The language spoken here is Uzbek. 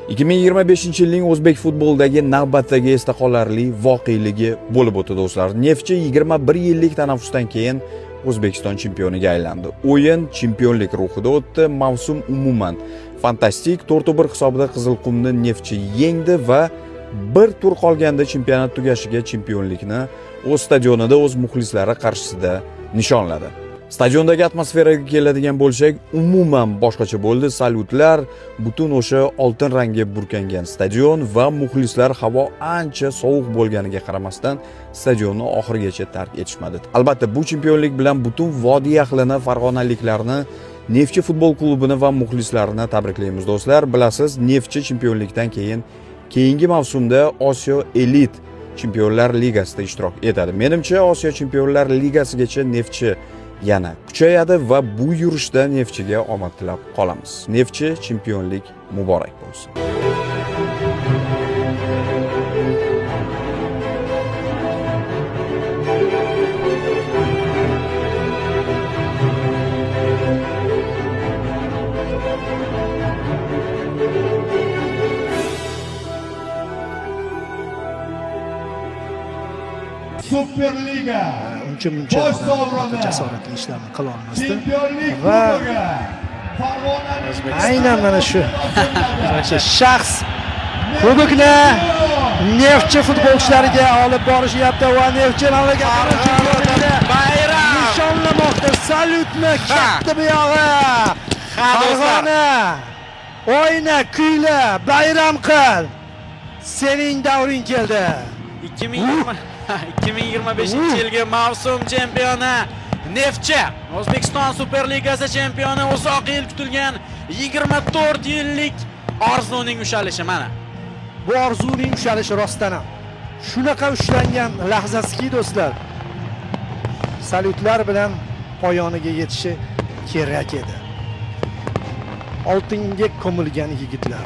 2025-yilning o'zbek futbolidagi navbatdagi esda qolarli voqealigi bo'lib o'tdi do'stlar. Neftchi 21 yillik tanaffusdan keyin O'zbekiston chempioniga aylandi. O'yin chempionlik ruhida o'tdi. Mavsum umuman fantastik. 4-1 hisobida Qizilqumni Neftchi yengdi va bir tur qolganda chempionat tugashiga chempionlikni o'z stadionida o'z muxlislari qarshisida nishonladi. Stadiondagi atmosferaga keladigan bo'lsak, umuman boshqacha bo'ldi. Salyutlar, butun o'sha oltin rangga burkangan stadion va muxlislar havo ancha sovuq bo'lganiga qaramasdan stadionni oxirigacha tark etishmadi. Albatta, bu chempionlik bilan butun vodiy ahlini, farg'onaliklarni, Neftchi futbol klubini va muxlislarini tabriklaymiz do'stlar. Bilasiz, Neftchi chempionlikdan keyingi mavsumda Osiyo Elit Chempionlar Ligasida ishtirok etadi. Menimcha, Osiyo Chempionlar Ligasigacha Neftchi yana kuchayadi va bu yurishda Neftchiga omad tilab qolamiz. Neftchi chempionlik muborak bo'lsin. Superliga uncha jasoratli ishlarni qila olmasdi va aynan mana shu shaxs kubokni Neftchi futbolchilariga olib borishyapti va Neftchi mamlakatida bayram nishonlamoqda. Salyutni katta buyog'i. Farg'ona o'yna, kuyla, bayram qil. Sening davring keldi. 2025-yilgi mavsum chempioni Neftchi, O'zbekiston Superligasi chempioni, uzoq yil kutilgan 24 yillik orzuning ushalishi mana. Bu orzuning ushalishi rostdan ham shunaqa ushlangan lahzasiki do'stlar. Salyutlar bilan poyoniga yetishi kerak edi. Oltinga ko'milgan yigitlar.